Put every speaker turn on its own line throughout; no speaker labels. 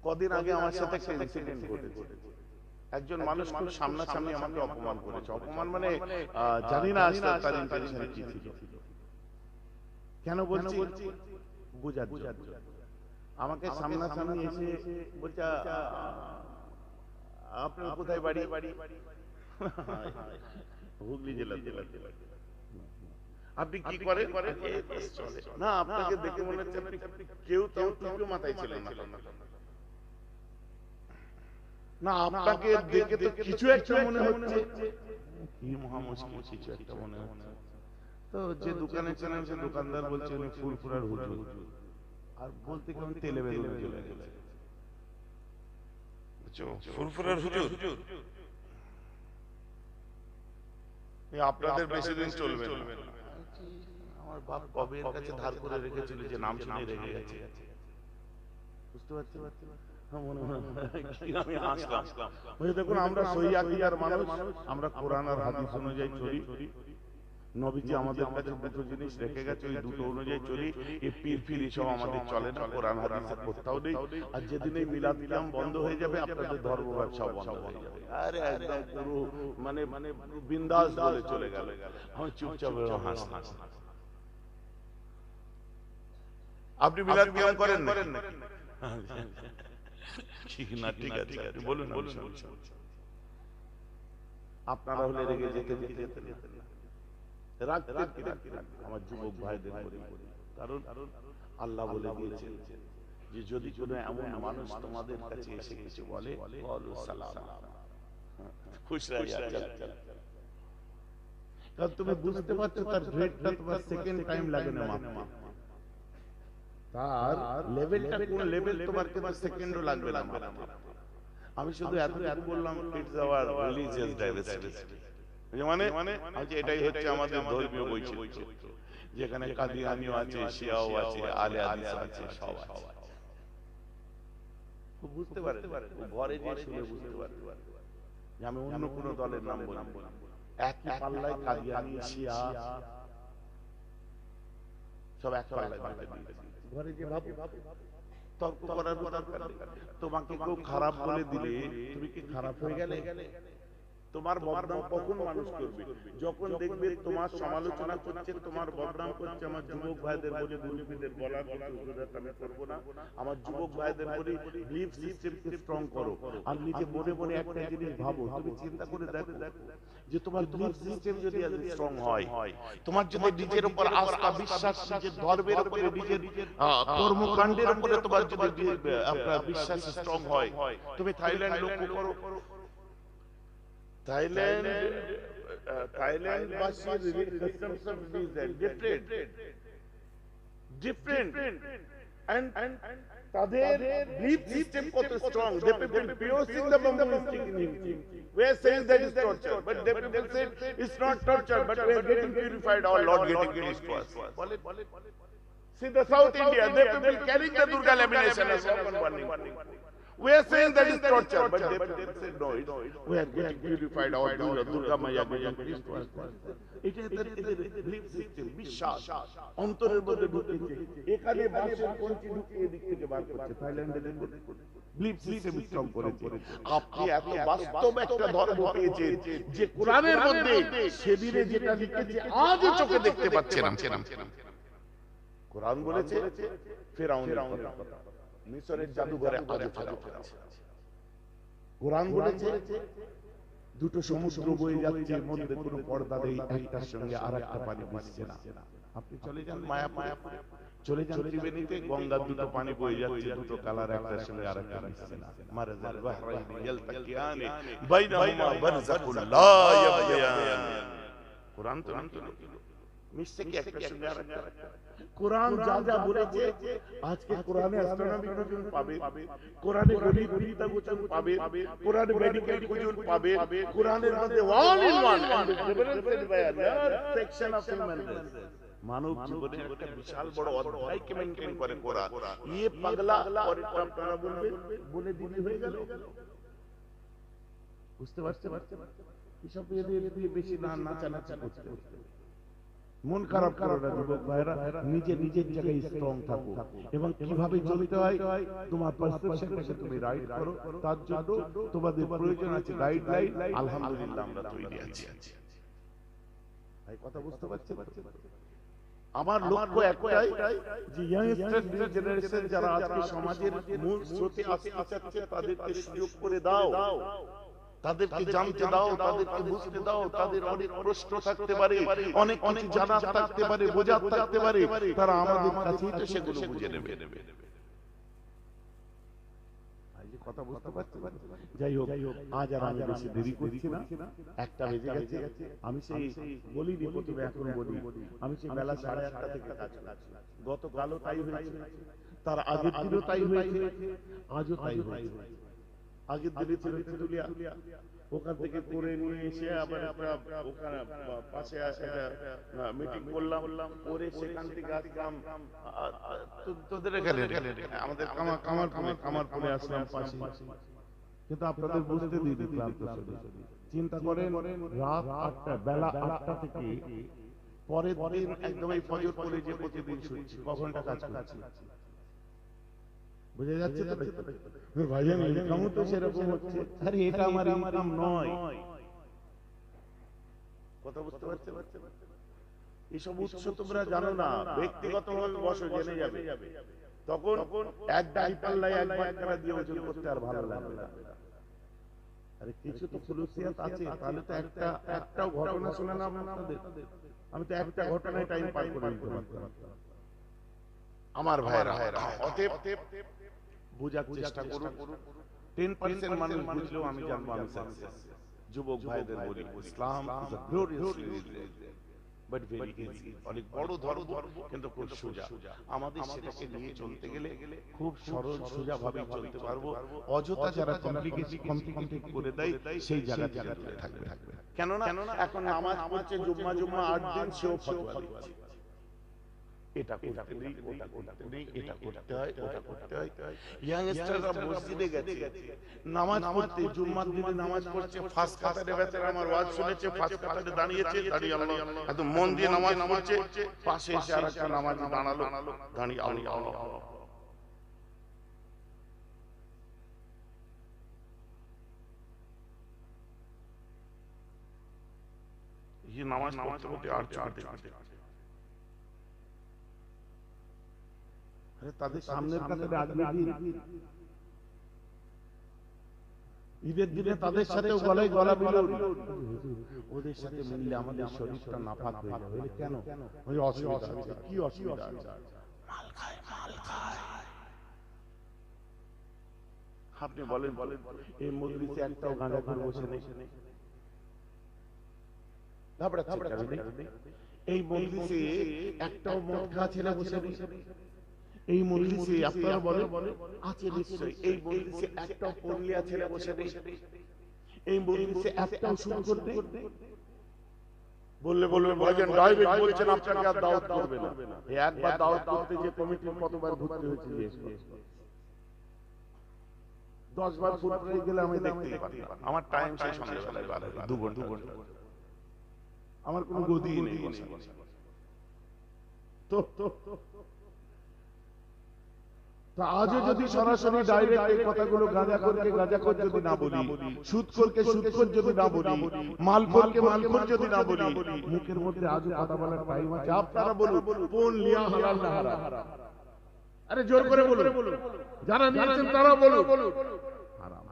কদিন আগে আমার সাথে একটা ইনসিডেন্ট ঘটেছে। একজন মানুষ খুব সামনাসামনি আমাকে অপমান করেছে। অপমান মানে জানি না আসলে তার ইন্টেনশন কি ছিল। কেন বলছি? বুঝার জন্য। আমাকে সামনাসামনি এসে বলছে, আপনার কোথায় বাড়ি? হুগলি জেলা। আপনি কি করেন? না, আপনাকে দেখে মনে হচ্ছে আপনি কেউ টুপি মাথায় ছিলেন না। না, আপনাকে দেখে তো কিছু একটা মনে হচ্ছে। কি মহা মুশকিল, কিছু একটা মনে হচ্ছে। তো যে দোকানে ছিলাম সে দোকানদার বলছে উনি ফুরফুরার হুজুর। আর বলতে কেমন তেলে বেগুনে চলে গেছে। বুঝছো, ফুরফুরার হুজুর আপনাদের বেশি দিন চলবে না। আমার বাপ কবে এর কাছে ধার করে রেখেছিল যে নাম শুনে রেখে গেছে। বুঝতে পারছি। আমি হাসলাম। দেখুন, আমরা সহিহ আকীদার মানুষ, আমরা কোরআন আর হাদিস অনুযায়ী চলি। নবীজি আমাদের কাছে দুটো জিনিস রেখে গেছে, ওই দুটো অনুযায়ী চলি। এই পীর ফির সব আমাদের চলে না, কোরআন হাদিসের কোথাও নেই। আর যেদিন এই মিলাদ কিয়াম বন্ধ হয়ে যাবে, আপনাদের ধর্ম ব্যবসা বন্ধ হয়ে যাবে। আরে একদম পুরো মানে বিন্দাস বলে চলে গেল। আমি চুপচাপ হাসলাম। আপনি মিলাদ কিয়াম করেন নাকি? ঠিক না, ঠিক আছে, বলুন। আপনারা হলে রেগে যেতেন না, রাখতেন কিনা আমার যুবক ভাইদের বলি। কারণ আল্লাহ বলে দিয়েছেন যে যদি কোনো এমন মানুষ তোমাদের কাছে এসে কিছু বলে, খুশ রাখি। কারণ তুমি বুঝতে পারছো তার গ্রেডটা তোমার সেকেন্ড টাইম লাগে না মাপতে। তার লেভেলটা কোন লেভেল তোমার কিন্তু সেকেন্ডও লাগবে না মাপতে। আমি শুধু এত বললাম, ইটস আওয়ার রিলিজিয়াস ডাইভার্সিটি। মানে এটাই হচ্ছে আমাদের ধর্মীয় বৈচিত্র্য, যেখানে কাদিয়ানীও আছে, শিয়াও আছে, আলে হাদিস আছে, সব আছে। বুঝতে পারে ঘরে যে শুনে বুঝতে পারে যে আমি অন্য কোন দলের নাম বলবো না। একই পাল্লায় কাদিয়ানী, শিয়া সব এক পাল্লায় ঘরে যে ভাবো তর্ক করার দরকার নেই। তোমাকে কেউ খারাপ বলে দিলে তুমি কি খারাপ হয়ে গেলে? তোমার বদনাম কখন মানুষ করবে? যখন দেখবে তোমার সমালোচনা করছে, তোমার বদনাম করছে। আমার যুবক ভাইদের বলি, মুরব্বীদের বলার কথা আমি করবো না। আমার যুবক ভাইদের বলি, বিলিফ সিস্টেমকে স্ট্রং করো। আর নিজে মনে মনে একটা জিনিস ভাবো, তুমি চিন্তা করে দেখো যে তোমার বিলিফ সিস্টেম যদি আজ স্ট্রং হয়, তোমার যদি নিজের উপর আস্থা, বিশ্বাস, নিজের ধর্মের উপরে, নিজের কর্মকাণ্ডের উপরে তোমার যদি আপনার বিশ্বাস স্ট্রং হয়, তুমি থাইল্যান্ড লক্ষ্য করো। Thailand বাসীর customs of religion different and তাদের belief system কত strong. They people piercing the bamboo stick in him. We are saying that is torture, but they people say it's not torture, but we are getting purified. Our Lord getting released to us. See the South India, they people carrying the Durga lamination as open warning. We are saying that is torture, but they say no, we are getting purified. Our Durga Maya getting released to us. It is the belief system, বিশ্বাস অন্তরের মধ্যে ঢুকেছে। এখানে ভাষণ কোনটি ঢুকে এদিক থেকে বার করছে, থাইল্যান্ডে belief system স্ট্রং করেছে। আপনি এত বাস্তব একটা ধর্ম পেয়েছেন যে কোরআনের মধ্যে সেদিনে যেটা লিখেছে আজও চোখে দেখতে পাচ্ছেন। কোরআন বলেছে ফেরাউনের কথা, মিশরের জাদুঘরে আজও ফেরাও আছে। কোরআন বলেছে দুটো সমুদ্র বয়ে যাচ্ছে, মধ্যে কোনো পর্দা নেই, একটার সঙ্গে আরেকটা পানি মিশছে না। আপনি চলে যান মায়াপুরে, চলে যান ত্রিবেণীতে, গঙ্গার দুটো পানি বয়ে যাচ্ছে, দুটো কালার একটার সঙ্গে আরেকটা মিশছে না। মারাজাল বাহরাইনি ইয়ালতাকিয়ানি বাইনাহুমা বারযাকুল লা ইয়াবগিয়ান। কোরআন তো মিশছে কি একটার সঙ্গে আরেকটা? কোরআন যা যা বলেছে, আজকে কোরআনে অ্যাস্ট্রোনমি খুঁজুন পাবে, কোরআনে গণিত বিদ্যা খুঁজুন পাবে, কোরআনে মেডিকেল খুঁজুন পাবে, কোরআনের মধ্যে all in one development by Allah section of human race. মানব জীবনে একটা বিশাল বড় অধ্যায়কে মেইনটেইন করে কোরআন। ये পাগলা और আপনারা বলবেন বলে দিতে হয়ে গেল। বুঝতে পারছেন? এসব দিয়ে বেশি না নাচানাচি করতে মন খারাপ করো না যুবক ভাইরা, নিজের জায়গায় স্ট্রং থাকো এবং কিভাবে চলতে হয় তোমার পারসেপশনটাকে তুমি রাইট করো। তার জন্য তোমাদের প্রয়োজন আছে গাইডলাইন। আলহামদুলিল্লাহ আমরা তৈরি আছি। ভাই কথা বুঝতে পারছেন? আমার লক্ষ্য একটাই যে ইয়াংস্টার নিউ জেনারেশন যারা আজকে সমাজের মূল স্রোতে আসতে চাচ্ছে তাদেরকে সুযোগ করে দাও, তাদেরকে জানতে দাও, তাদেরকে বুঝতে দাও। তাদের অনেক প্রশ্ন থাকতে পারে, অনেক কিছু জানার থাকতে পারে, বোঝার থাকতে পারে, তারা আমাদের কাছেই তো সেগুলো বুঝে নেবে। কথা বুঝতে পারছি? যাই হোক, আজ আর আমি বেশি দেরি করছি না, একটা বেজে গেছে। আমি সেই বলিনি প্রথমে, এখন বলি, আমি সেই বেলা 8:30 থেকে কাজ করছি। গতকালও তাই হয়েছে, তার আগের দিনও তাই হয়েছে, আজও তাই হয়েছে। আগের দিনে ছেলে তুলিয়া ওখান থেকে করে নিয়ে এসে আবার ওখানে পাশে মিটিং করলাম, করে সেখান থেকে আসলাম তোদের এখানে আমাদের কামারপুরে আসলাম পাশে। কিন্তু আপনাদের বুঝতে দিয়ে দিলাম তো, চিন্তা করেন রাত 8টা, বেলা 8টা থেকে পরের দিন একদম এই ফজর পরে যে প্রতিদিন শুনছি কখনটা কাজ করছি। বুঝে যাচ্ছে তো ভাইজান? ইনকামও তো সেরকম হচ্ছে। আরে এটা আমার ইনকাম নয়। কথা বুঝতে পারছেন? এইসব উৎস তোমরা জানো না, ব্যক্তিগতভাবে বসো, জেনে যাবে। তখন এক দাড়ি পাল্লায় একবার টাকা দিয়ে ওজন করতে আর ভালো লাগবে না। আরে কিছু তো খুলুসিয়াত আছে, তাহলে তো একটাও ঘটনা শুনে না আপনাদের। আমি তো একটা ঘটনায় টাইম পার করে দিতে পারতাম। আমার ভাইরা, অতএব বুঝার চেষ্টা করুন। 10% মানুষ বুঝলেও আমি জানবো আমি সাকসেস। যুবক ভাইদের বলি, Islam is a glorious religion but very easy. অনেক বড় ধর্ম কিন্তু খুব সোজা। আমাদের সেটাকে নিয়ে চলতে গেলে খুব সরল সোজা ভাবে চলতে পারবো। অযথা যারা কমপ্লিকেটেড করে দেয় সেই জায়গাতে দূরে থাকবে। কেননা এখন নামাজ পড়ছে জুম্মা 8 দিন, সেও ফতোয়া দিচ্ছে এটা করতে নেই, ওটা করতে নেই, এটা করতে হয়, ওটা করতে হয়। ইয়াংস্টাররা মসজিদে গেছে নামাজ পড়তে, জুম্মার দিনে নামাজ পড়ছে, ফার্স্ট কাতারে বেচারা আমার ওয়াজ শুনেছে, ফার্স্ট কাতারে দাঁড়িয়েছে, দাঁড়িয়ে আল্লাহ একদম মন দিয়ে নামাজ পড়ছে, পাশে এসে আরেকটা নামাজি দাঁড়ালো, দাঁড়িয়ে আল্লাহ। ये नामाज पढ़ते पढ़ते আর চাঁদে তাদের সামনের কাতারে আগলে দিন, ঈদের দিনে তাদের সাথে গলায় গলা মিলাও। ওদের সাথে মিললে আমাদের শরীরটা নাপাক হয়ে যাবে। কেন? ওই অসুবিধা আছে। কি অসুবিধা আছে? মাল খায়। আপনি বলেন এই মজলিসে একটাও গাঁজা করে বসে নেই, এই মজলিসে একটাও মদ খাওয়া ছেলে বসে নেই, এই মজলিসে আপনারা বলেন আছে নিশ্চয়ই, এই মজলিসে একটাও পড়লিয়া ছেলে বসে নেই, এই মজলিসে একটাও সুদ করতে বললে ভাইজান ডাইরেক্ট বলছেন আপনাকে আর দাওয়াত করবে না। এই একবার দাওয়াত করতে যে কমিটির কতবার ঘুরতে হয়েছে, 10 বার ফুটবলে গেলে আমি দেখতেই পারি না। আমার টাইম শেষ সন্ধ্যাবেলায় 2 ঘন্টা, আমার কোনো গদি নেই। তো আজও যদি সরাসরি ডাইরেক্ট এই কথাগুলো গাঁজাখোর যদি না বলি, সুদখোরকে সুদখোর যদি না বলি, মালখোরকে মালখোর যদি না বলি, মুখের মধ্যে আজও কথা বলার টাইম আছে। আপনারা বলুন কোন লিয়া হালাল না হারাম? আরে জোর করে বলুন, যারা নিয়েছেন তারা বলুন হারাম।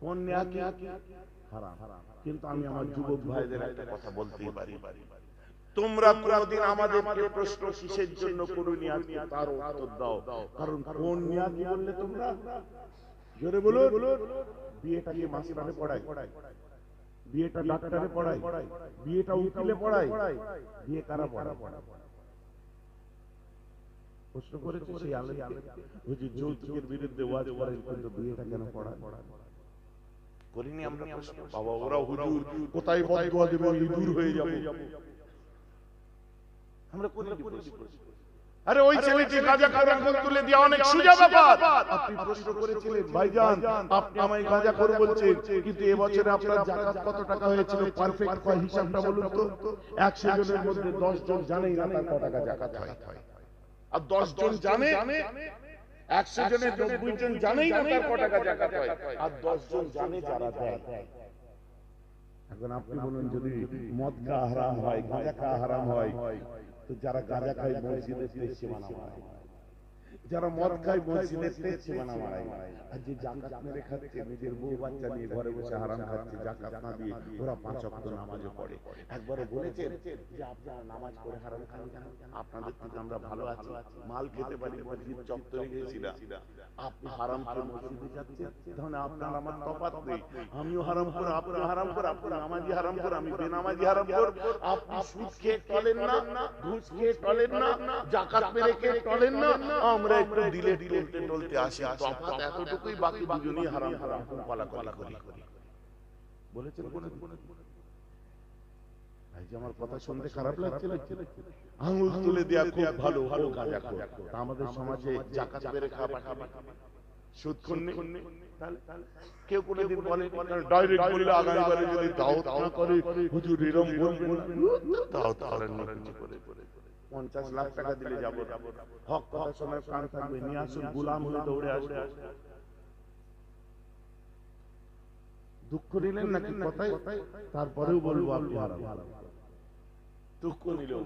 কোন নেয়া কি হারাম? কিন্তু আমি আমার যুবক ভাইদের একটা কথা বলতেই পারি, তোমরা কোনদিন আমাদেরকে প্রশ্ন কিসের জন্য করুনি, আজকে তার উত্তর দাও। কারণ কোন নিয়া কি বললে তোমরা জোরে বলুন। বিয়েটাকে মাস্টারে পড়াই, বিয়েটা ডাক্তারে পড়াই, বিয়েটা উকিলে পড়াই, বিয়ে কারা পড়ায়? প্রশ্ন করেছে সেই আলেমকে, হুজুর যৌতুকের বিরুদ্ধে ওয়াজ করেন কিন্তু বিয়েটা কেন পড়ায়? করিনি আমরা প্রশ্ন? বাবা ওরা হুজুর কোথায় বদদুয়া দেবে, দূর হয়ে যাবে, আমরা করিনি প্রশ্ন। আরে ওই ছেলেটি গাঁজা খাওয়ার আঙ্গুল তুলে দিয়ে অনেক সোজা ব্যাপার। আপনি প্রশ্ন করেছিলেন ভাইজান আপনি আমায় গাঁজা খোর বলছেন, কিন্তু এবছরে আপনার যাকাত কত টাকা হয়েছিল পারফেক্ট কয় হিসাবটা বলুন তো। 100 জনের মধ্যে 10 জন জানেই না তার কত টাকা যাকাত হয়, আর 10 জন জানে 100 জনের 90 জন জানেই না তার কত টাকা যাকাত হয়, আর 10 জন জানে যারা দেয়। এখন আপনি বলুন যদি মদ খাওয়া হারাম হয়, গাঁজা খাওয়া হারাম হয়, তো যারা গাঁজা খায় মসজিদের তেজ সীমানা মারায়, যারা মদ খায় মসজিদের তেজ সীমানা মারায়, আর যে যাকাত মেরে খাচ্ছে নিজের বউ বাচ্চা নিয়ে ঘরে বসে হারাম খাচ্ছে যাকাত না দিয়ে, ওরা 5 ওয়াক্ত নামাজও পড়ে। একবারে বলেছেন যে আপনারা নামাজ পড়ে হারাম খান কেন? আপনাদের থেকে আমরা ভালো আছি, মাল খেতে পারি, মসজিদ চত্বরে গেছি না। আপনি হারাম করে মসজিদে যাচ্ছেন, তাহলে আপনার আমার তফাৎ নেই। আমিও হারাম করে, আপনি হারাম করে, আপনি নামাজি হারাম করে, আমি বেনামাজি হারাম করে। আপনি সুদ খেয়ে টলেন না, ঘুষ খেয়ে টলেন না, যাকাত মেরে খেয়ে টলেন না, আমরা একটু দিলে টলতে টলতে আসি। তফাৎ এতটুকুই, বাকি দুজনেই হারাম হারাম পালাপালা করি। বলেছেন ভাই যে আমার কথা শুনতে খারাপ লাগছে, আঙুল তুলে দেয়া খুব ভালো, ভালো গাঁজা খোর। আমাদের সমাজে যাকাত মেরে খাওয়া পাঠাবে, সুদখোর নেই। কেউ কোনদিন বলে ডাইরেক্ট বললে আগামীবারে যদি দাওয়াত না করে হুজুর এরকম বলবেন না, দাওয়াত করেন না কিছু করে 50 লাখ টাকা দিলে যাব, হক কথা শোনার কান থাকবে, নিয়ে আসুন, গোলাম হয়ে দৌড়ে আসবে। দুঃখ নিলেন নাকি কথাই, তারপরেও বলবো আপনি হারাম। দুঃখ নিলেও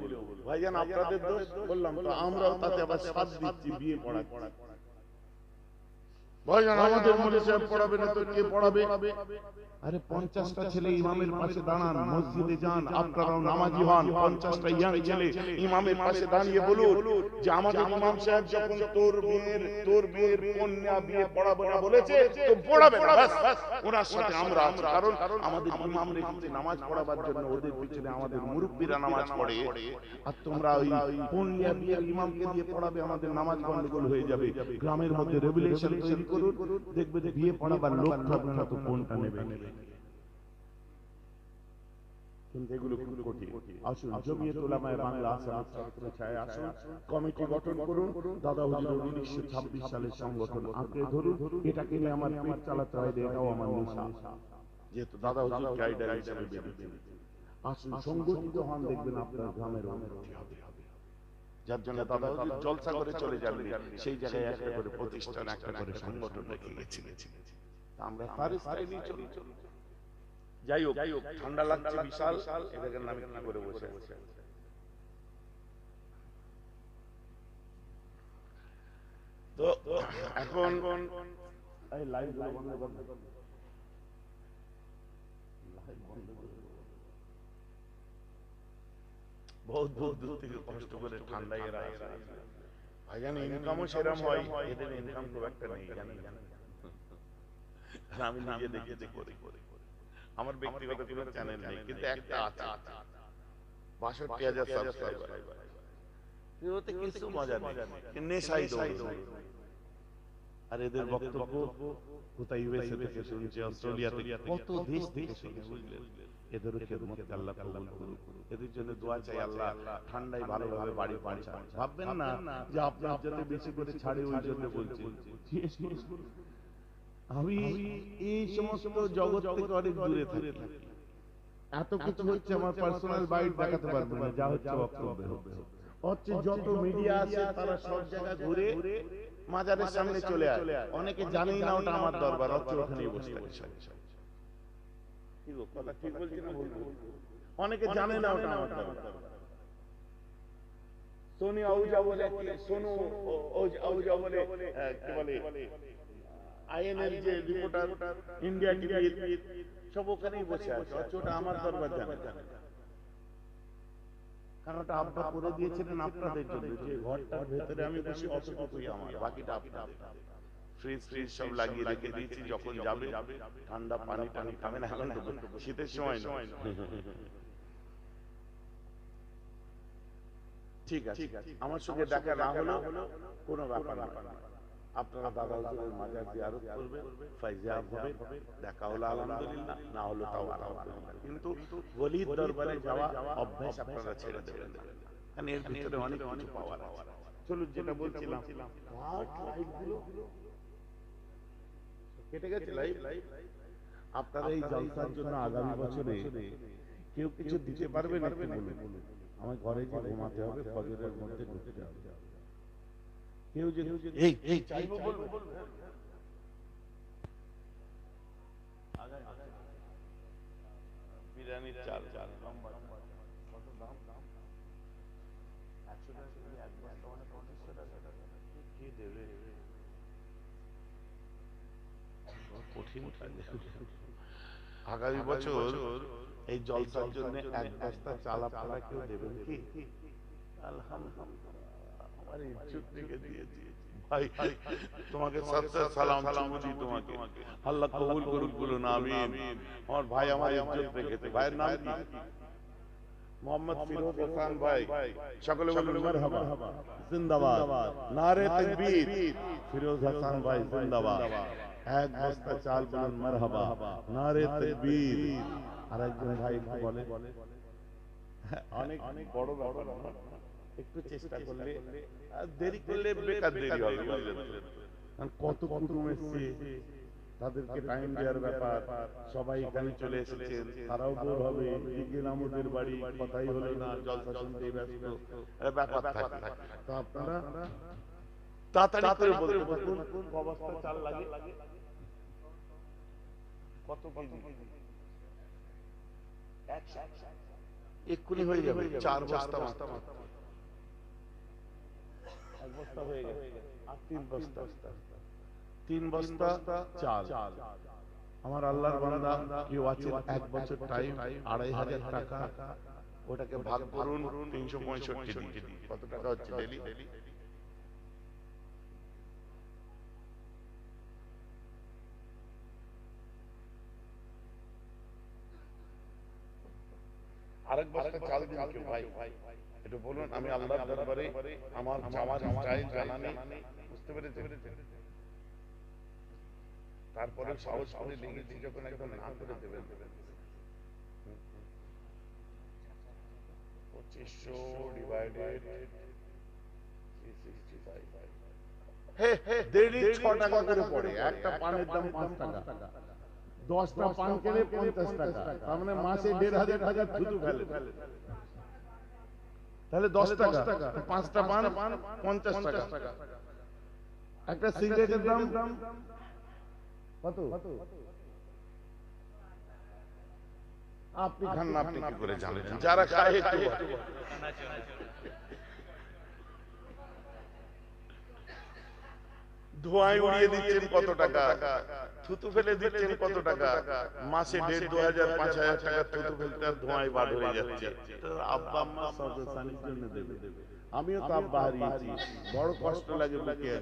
ভাইজান আপনাদের দোষ বললাম তো, আমরাও তাতে আবার সাথ দিচ্ছি বিয়ে পড়া। ভাইজান আমাদের মধ্যে সাহেব পড়াবে না তো কে পড়াবে? আরে 50টা ছেলে ইমামের পাশে দাঁড়ান, মসজিদে যান, আপনারাও নামাজি হন। 50টা ইয়াং ছেলে ইমামের পাশে দাঁড়িয়ে বলুন যে আমাদের ইমাম সাহেব যখন তোর মেয়ের কন্যা বিয়ে পড়াবে না বলেছে তো পড়াবে না, বাস ওনার সাথে আমরা আছি। কারণ আমাদের ইমাম রেখেছে নামাজ পড়াবার জন্য, ওদের পিছনে আমাদের মুরব্বীরা নামাজ পড়ে। আর তোমরা ওই কন্যা বিয়ের ইমামকে দিয়ে পড়াবে, আমাদের নামাজ গন্ডগোল হয়ে যাবে। গ্রামের মধ্যে রেগুলেশন তৈরি করুন, দেখবে যে বিয়ে পড়াবার লোক থাকবে না তো কোনটা নেবে। কিন্তু এগুলো খুব কঠিন। আসুন জমিয়ত উলামায়ে বাংলা আসামের ছত্রছায়ায় আসুন, কমিটি গঠন করুন, দাদা হুজুরের 1926 সালের সংগঠন আঁকড়ে ধরুন। এটাকে নিয়ে আমার পেট চালাতে হয়, এটাও আমার নেশা, যেহেতু দাদা হুজুর গাইডার হিসেবে বেরিয়েছে। আসুন সংগঠিত হন, দেখবেন আপনার গ্রামের উন্নতি হবে। যার জন্য দাদা হুজুর জলসা করে চলে যাবেন, সেই জায়গায় একটা করে প্রতিষ্ঠান, একটা করে সংগঠন রেখে গেছিলেন। আমরা তার স্টাইলেই চলি। যাই হোক, ঠান্ডা লাগছে বিশাল, এটাকে নামে কি করে বসে তো এখন এই লাইভ বন্ধ করে বহুত দূর থেকে কষ্ট করে ঠান্ডায় এরা ভাইজান ইনকামও সেরকম হয়, এদের ইনকাম খুব একটা নেই জানেন। আমি নিজে দেখেছি করে আমার ব্যক্তিগত কোনো চ্যানেল নেই, কিন্তু একটা আছে 62,000 সাবস্ক্রাইবার। এতে কিছু মজা নেই, নেশাই দৌড়। আর এদের বক্তব্য কোথায় ইউএসএ থেকে শুনছে, অস্ট্রেলিয়া থেকে, কত দেশ থেকে শুনে, বুঝলেন? এদেরও খেদমত আল্লাহ কবুল করুন। এদের জন্য দোয়া চাই আল্লাহ ঠান্ডায় ভালোভাবে বাড়ি পৌঁছান। ভাববেন না যে আপনার জন্য বেশি করে ছাড়ে ওই জন্য বলছি। আমি এই সমস্ত জগৎ থেকে অনেক দূরে থাকি, এত কিছু হচ্ছে আমার পার্সোনাল বাইট দেখাতে পারবো না, যা হচ্ছে বক্তব্য হচ্ছে। যত মিডিয়া আছে তারা সব জায়গা ঘুরে মাজারের সামনে চলে আসে, অনেকে জানেই না ওটা আমার দরবার, হচ্ছে ওখানে বসে আছে। কথা ঠিক বলছি না ভুল? অনেকে জানে না ওটা আমার দরবার। সোনি আউজা বলে, সোনু আউজা বলে, কি বলে আইএনএল যে রিপোর্টার, ইন্ডিয়া টিভি, সব ওখানেই বসে আছে, ওটা আমার দরবার জানে। কারণ ওটা আপনারা করে দিয়েছিলেন আপনাদের জন্য, যে ঘরটার ভেতরে আমি বসে অতটুকুই আমার, বাকিটা আপনাদের। ফ্রিজ সব লাগিয়ে রেখে দিয়েছি, যখন যাবে ঠান্ডা পানি টানি খাবেন, এখন তো শীতের সময় নয়। ঠিক আছে, আমার সঙ্গে দেখা না হলো কোনো ব্যাপার না, আপনারা দাদা হুজুরের মাজার জিয়ারত করবেন, ফায়জাব হবে, দেখা হলো আলহামদুলিল্লাহ, না হলো তাও আলহামদুলিল্লাহ। কিন্তু ওলির দরবারে যাওয়া অভ্যাস আপনারা ছেড়ে দেবেন, কারণ এর ভিতরে অনেক কিছু পাওয়ার আছে। চলুন যেটা বলছিলাম কেটে গেছে লাইভ। আপনারা এই জলসার জন্য আগামী বছরে কেউ কিছু দিতে পারবেন একটু বলুন। আমার ঘরে যে ঘুমাতে হবে, ফজরের মধ্যে ঢুকতে হবে। কেউ যে এই চাইবো বলবো বিরিয়ানির চাল লম্বা কত দাম? 100 টাকা কেজি, এক বস্তা মানে 2500 টাকা। কে দেবে? কঠিন আগামী বছর এই জলসার জন্য এক বস্তা চাল আপনারা কেউ দেবেন কি? আলহামদুলিল্লাহ, আমার ইজ্জত রেখে দিয়েছি ভাই। তোমাকে সালাম চুমুদি, তোমাকে আল্লাহ কবুল করুক, বলুন আমিন। আমার ভাই আমার ইজ্জত রেখেছে। ভাইয়ের নাম কি? মোহাম্মদ ফিরোজ হাসান ভাই। সকলে বলুন মারহাবা, জিন্দাবাদ, নারে তাকবীর। ফিরোজ হাসান ভাই জিন্দাবাদ। এক বস্তা চাল বলুন মারহাবা, নারে তাকবীর। আর একজন ভাই একটু বলে, অনেক অনেক বড় ব্যাপার, একটু চেষ্টা করলে, দেরি করলে বেকার দেরি হবে, বুঝলেন? কত কুটুম এসছে, তাদেরকে টাইম দেওয়ার ব্যাপার। সবাই এখানে চলে এসেছেন, তারাও বোর হবে। আমাদের বাড়ি কথাই হলো না, জলসা শুনতে ব্যস্ত, ব্যাপার থাকে। তো আপনারা তাড়াতাড়ি করে বলতে থাকুন ক বস্তা চাল লাগে, কত কেজি? এক্ষুনি হয়ে যাবে 4 বস্তা। এক বস্তা হয়ে গেছে, আর 3 বস্তা। 3 বস্তা চাল। আমার আল্লাহর বান্দা কেউ আছেন, 1 বছর টাইম 2500 টাকা, ওটাকে ভাগ করুন 365 দিন, কত টাকা হচ্ছে ডেইলি? আরেক বস্তা চাল দিন কেউ ভাই, একটু বলুন। আমি আল্লাহর দরবারে আমার যাওয়ার স্টাইল জানা নেই, বুঝতে পেরেছেন? তারপরে সাহস করে লেগেছি যখন একদম না করে দেবেন। 2500 ডিভাইডেড 365, দেড়ি 6 টাকা করে পড়ে। একটা পানের দাম 5 টাকা, 10টা পান কিনে 50 টাকা, তার মানে মাসে 1500 টাকা থুতু ফেলে। তাহলে 10 টাকা, 5টা পান 50 টাকা। একটা সিগারেটের দাম কত? আপনি খান না, আপনি কি করে জানেন? যারা খায় একটু ধোঁয়ায় উড়িয়ে দিচ্ছেন কত টাকা, থুতু ফেলে দিচ্ছেন কত টাকা। মাসে 1.5, 2000, 5000 টাকা থুতু ফেলতে আর ধোঁয়ায় বার হয়ে যাচ্ছে। তো আব্বা আম্মা সদস্যানির জন্য দেবে। আমিও তো আব্বা হারিয়েছি, বড় কষ্ট লাগে বুকে।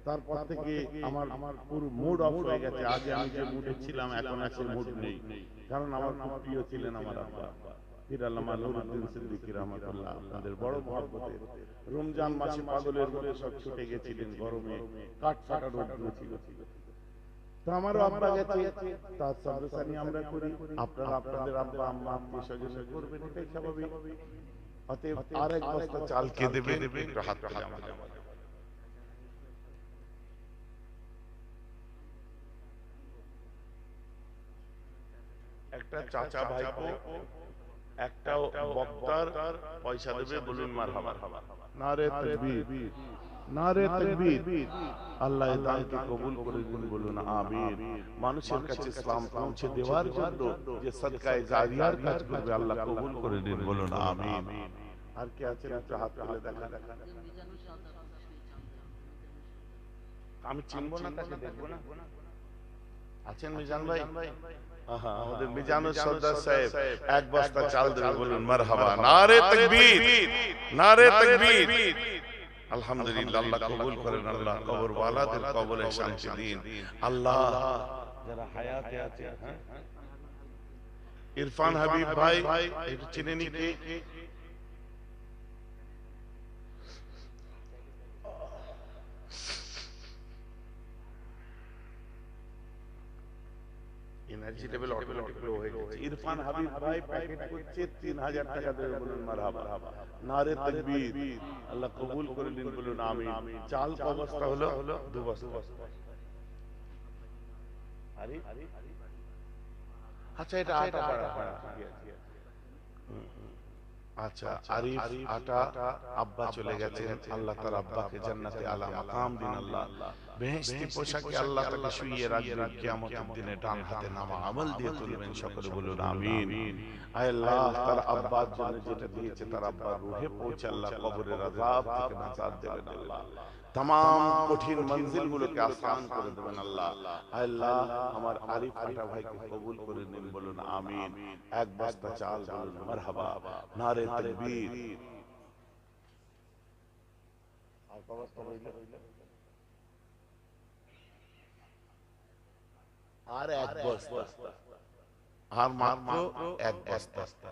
তারপর থেকে আমার পুরো মুড অফ হয়ে গেছে। আগে আমি যে মুডে ছিলাম, এখন আর সেই মুড নেই। কারণ আমার খুব প্রিয় ছিলেন আমার আব্বা পীর আল্লামা নুরউদ্দিন সিদ্দিকী রাহমাতুল্লাহ। আপনাদের বড় মহব্বতের। রমজান মাসে পাগলের মতো সব ছুটে গেছিলেন, গরমে কাঠ ফাটা রৌদ্র ছিল। তো আমারও আব্বা গেছে, তার সদস্যানি আমরা করি। আপনারা আপনাদের আব্বা আম্মা আত্মীয় স্বজন করবেন, এটাই স্বাভাবিক। অতএব আরেক বস্তা চাল কে দেবে? একটু হাত তুলে আমাদের। একটা চাচা ভাইপো, একটা বক্তার পয়সা দেবে, বলুন মারহাবা, নারে তাকবীর, নারে তাকবীর। আল্লাহ এই দানকে কবুল করে দিন, বলুন আমিন। মানুষের কাছে ইসলাম পৌঁছে দেওয়ার জন্য যে সদকায়ে জারিয়ার কাজ করবে, আল্লাহ কবুল করে দিন, বলুন আমিন। আর কে আছে? একটু হাত তুলে দেখা। আমি চিনবো না, তাকে দেখবো না। আছেন মিজান ভাই? আমাদের মিজানুর সর্দার সাহেব 1 বস্তা চাল দেবে, বলুন মারহাবা, নারে তাকবীর, নারে তাকবীর। আলহামদুলিল্লাহ, আল্লাহ কবুল করেন, আল্লাহ কবর ওয়ালাদের কবরে শান্তি দিন। আল্লাহ যারা হায়াতে আছে, ইরফান হাবিব ভাই একটু চিনে নিতে। এনার্জি লেভেল অটোমেটিক লো হয়ে গেছে। ইরফান হাবিব ভাই প্যাকেট করছে 3000 টাকা দেবে, বলুন মারহাবা। নারে তাকবীর, আল্লাহ কবুল করে নিন, বলুন আমিন। চাল ক বস্তা হলো? 2 বস্তা। আরে আচ্ছা, এটা আটা পাড়া, ঠিক আছে। আচ্ছা, আরিফ আটা আব্বা চলে গেছেন, আল্লাহ তার আব্বাকে জান্নাতে আলা মাকাম দিন, আল্লাহ বেহেশতি পোশাকে আল্লাহ তাকে শুইয়ে রাখবেন, কিয়ামতের দিনে ডান হাতে নামা আমল দিয়ে তুলবেন, সকলে বলুন আমিন। আয় আল্লাহ, তার আব্বার জন্য যেটা দিয়েছে তার আব্বার রূহে পৌঁছে আল্লাহ কবরের আযাব থেকে নাজাত দেবেন আল্লাহ, तमाम কঠিন মঞ্জিল গুলোকে আসান করে দেবেন আল্লাহ। আয় আল্লাহ, আমার আরিফ আটা ভাইকে কবুল করে নিন, বলুন আমিন। এক বস্তা চাল, বলুন মারহাবা। নারে তাকবীর। আর ক বস্তা হইল? আর এক বস্তা, আর মাত্র এক বস্তা।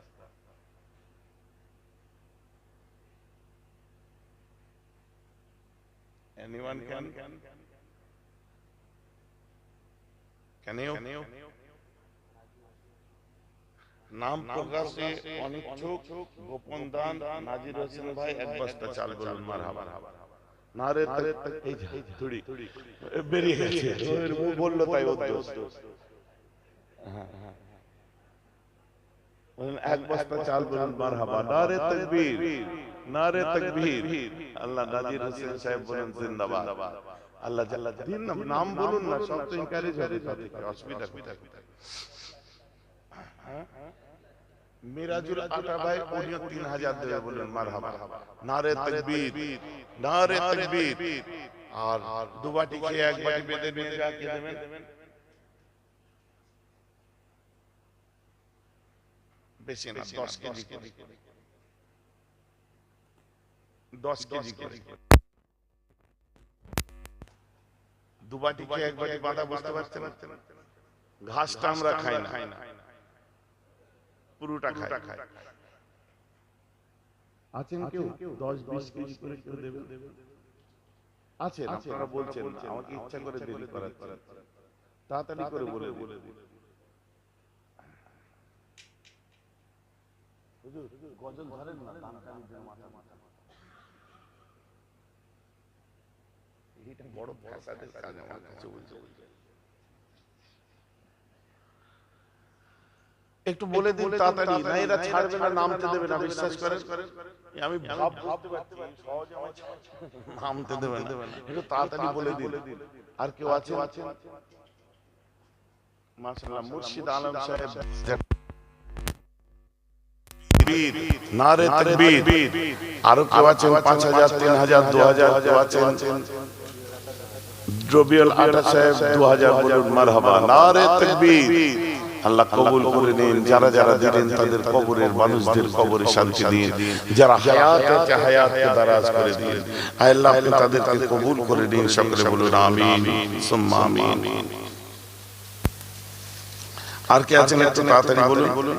Anyone can you? নাম প্রকাশে অনিচ্ছুক গোপন দান নাজির হোসেন ভাই, এক বস্তা চাল, বলুন মারহাবা। নারে এই থুড়ি বেরিয়ে গেছে, ও বললো তাই ও দোষ। এক বস্তা চাল, বলুন মারহাবা। নারে তাকবীর, নারে তাকবীর। আল্লাহ নাজির হোসেন সাহেব বলুন জিন্দাবাদ। আল্লাহ জাল্লা দিন নাম বলুন না, সব তো এনকারেজ হবে, অসুবিধা কোথায়? মিরাজুল আটা ভাই উনিও 3000 দেবে, বলুন মারহাবা। নারে তাকবীর, নারে তাকবীর। আর দু বাটি খেয়ে এক বাটি বেঁধে নিয়ে যা কে দেবেন? বেশি না, 10 কেজি, 10 কেজি করে। দু বাটি খেয়ে এক বাটি বাঁধা, বুঝতে পারছেন? ঘাসটা আমরা খাই না, পুরোটা খাই। আছেন কেউ 10-20 কেজি করে কেউ দেবেন? আছেন, আপনারা বলছেন না, আমাকে ইচ্ছা করে দেরি করাচ্ছেন, তাড়াতাড়ি করে বলে দিন। হুজুর গজল ধরেন না, দানকারীদের মাথা মাথা এটা বড় ফ্যাসাদের কাজ আমার কাছে বলছে। একটু বলে দিন তাড়াতাড়ি, না এরা ছাড়বে না, নামতে দেবে না, বিশ্বাস করেন। আমি ভাব বুঝতে পারছি, সহজে নামতে দেবে না, একটু তাড়াতাড়ি বলে দিন। আর কেউ আছে? মাশাআল্লাহ, মুর্শিদ আলম সাহেব। নারে তাকবীর। আরো কেউ আছেন? 5000, 3000, 2000 কেউ আছেন? রবিউল আটা সাহেব 2000, বলুন মারহাবা। নারে তাকবীর। আল্লাহ কবুল করে নিন, যারা যারা দিলেন তাদের কবরের মানুষদের কবরে শান্তি দিন, যারা হায়াত আছে হায়াতকে দারাজ করে দিন। আয় আল্লাহ, আপনি তাদেরকে কবুল করে নিন, সকলে বলুন আমিন সুম্মা আমিন। আর কে আছেন একটু তাড়াতাড়ি বলুন।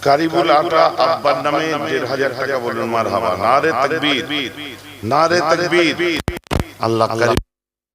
কারিবুল আটা আব্বার নামে 1500 টাকা, বলুন মারহাবা। নারে তাকবীর, নারে তাকবীর। আল্লাহ